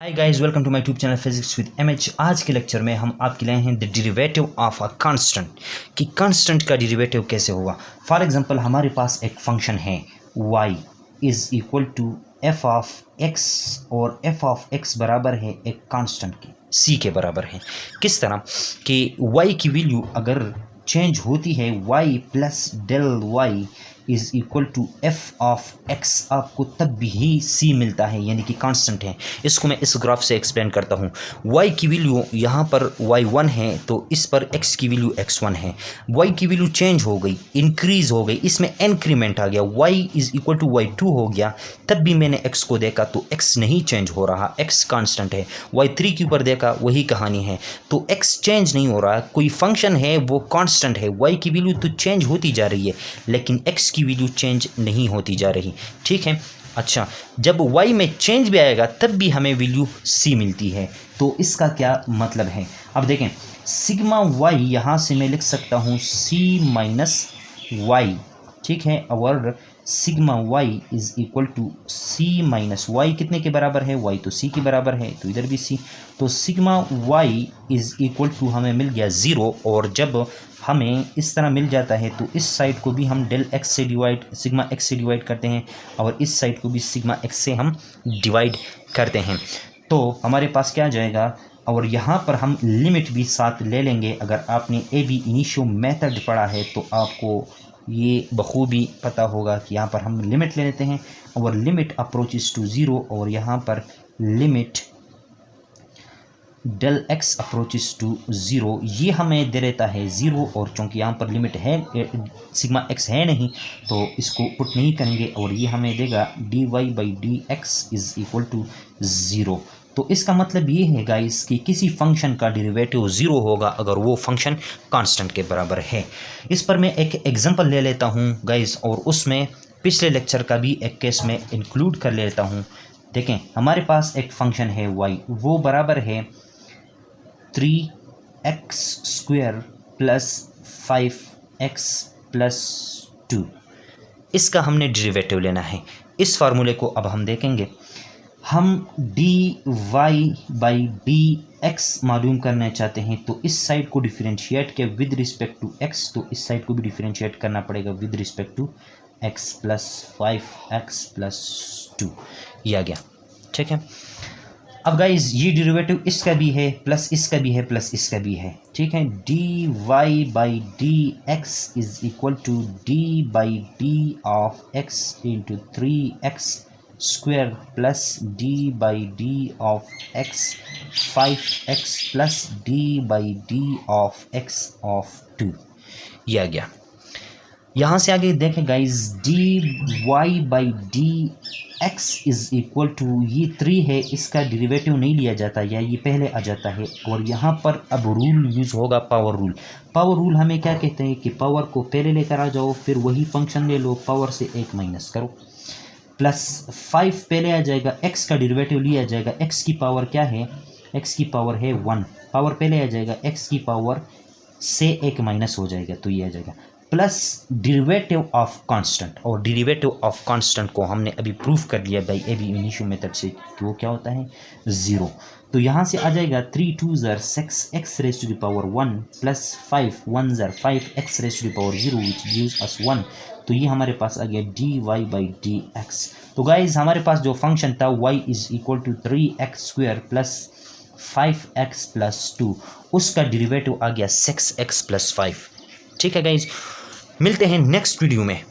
Hi guys, welcome to my YouTube channel physics with MH. आज के lecture में हम आपके लिए हैं the derivative of a constant कि कांस्टेंट का डेरिवेटिव कैसे होगा। फॉर एग्जांपल हमारे पास एक फंक्शन है y is equal to F of X और एफ ऑफ एक्स बराबर है एक कांस्टेंट के c के बराबर है। किस तरह कि y की वैल्यू अगर चेंज होती है y plus del y is equal to F of X, आपको तब भी ही c मिलता है, यानी कि कांस्टेंट है। इसको मैं इस ग्राफ से एक्सप्लेन करता हूँ। y की वैल्यू यहाँ पर y1 है तो इस पर x की वैल्यू x1 है। y की वैल्यू चेंज हो गई, इंक्रीज हो गई, इसमें इंक्रीमेंट आ गया, y is equal to y2 हो गया। तब भी मैंने x को देखा तो x नहीं चेंज हो रहा, x कांस्टेंट है। y3 के ऊपर देखा, वही कहानी है, तो x चेंज नहीं हो रहा। कोई फंक्शन है वो कांस्टेंट है, y की वैल्यू तो चेंज होती जा रही है लेकिन x की वैल्यू चेंज नहीं होती जा रही। ठीक है। अच्छा, जब y में चेंज भी आएगा तब भी हमें वैल्यू c मिलती है। तो इसका क्या मतलब है, अब देखें। सिग्मा y यहाँ से मैं लिख सकता हूँ c माइनस वाई, ठीक है। और sigma y is equal to c minus Y कितने के बराबर है, y तो c के बराबर है तो इधर भी c। तो sigma y is equal to हमें मिल गया 0। और जब हमें इस तरह मिल जाता है तो इस साइड को भी हम डेल x से डिवाइड, सिग्मा x से डिवाइड करते हैं और इस साइड को भी सिग्मा x से हम डिवाइड करते हैं। तो हमारे पास क्या आ जाएगा, और यहाँ पर हम लिमिट भी साथ ले लेंगे। अगर आपने ए बी इनिशियो मेथड पढ़ा है तो आपको ये बखूबी पता होगा कि यहाँ पर हम लिमिट ले लेते हैं और लिमिट अप्रोचेस टू 0 और यहाँ पर limit del x approaches to 0, ये हमें दे देता है 0। और चूँकि यहाँ पर लिमिट है, सिग्मा x है नहीं तो इसको पुट नहीं करेंगे और ये हमें देगा dy by D X is equal to 0। तो इसका मतलब ये है गाइस कि किसी फंक्शन का डेरिवेटिव 0 होगा अगर वो फंक्शन कांस्टेंट के बराबर है। इस पर मैं एक एग्जांपल ले लेता हूँ गाइस और उसमें पिछले लेक्चर का भी एक केस में इंक्लूड कर लेता हूँ। देखें, हमारे पास एक फंक्शन है y, वो बराबर है 3x square plus 5x plus 2। इसका हमने डेरिवेटिव लेना है। इस फार्मूले को अब हम देखेंगे। हम dy बाई डी एक्स मालूम करना चाहते हैं तो इस साइड को डिफरेंशिएट किया विद रिस्पेक्ट टू x, तो इस साइड को भी डिफरेंशिएट करना पड़ेगा with respect to x plus 5x plus 2, ये आ गया। ठीक है। अब गाइज ये डेरिवेटिव इसका भी है प्लस इसका भी है प्लस इसका भी है, ठीक है। dy by D X is equal to d by D of x into 3x square plus d by D of x 5x plus d by D of x of 2, ये आ गया। यहाँ से आगे देखें guys, dy by D X is equal to ये 3 है, इसका डेरिवेटिव नहीं लिया जाता या ये पहले आ जाता है। और यहाँ पर अब रूल यूज़ होगा, पावर रूल। पावर रूल हमें क्या कहते हैं कि पावर को पहले लेकर आ जाओ, फिर वही फंक्शन ले लो, पावर से 1 माइनस करो, प्लस 5 पहले आ जाएगा, x का डेरिवेटिव लिया जाएगा। x की पावर क्या है, x की पावर है 1, पावर पहले आ जाएगा, x की पावर से 1 माइनस हो जाएगा तो ये आ जाएगा, प्लस डेरिवेटिव ऑफ कांस्टेंट। और डेरिवेटिव ऑफ कांस्टेंट को हमने अभी प्रूफ कर लिया by ab initio method से कि वो क्या होता है 0। तो यहाँ से आ जाएगा 3 2 ज़र 6x raise to the power 1 plus 5 1 ज़र 5x raise to the power 0 which gives us 1। तो ये हमारे पास आ गया dy बाई डी एक्स। तो गाइज हमारे पास जो फंक्शन था y is equal to 3x square plus 5x plus 2, उसका डेरिवेटिव आ गया 6x प्लस 5। ठीक है गाइज, मिलते हैं नेक्स्ट वीडियो में।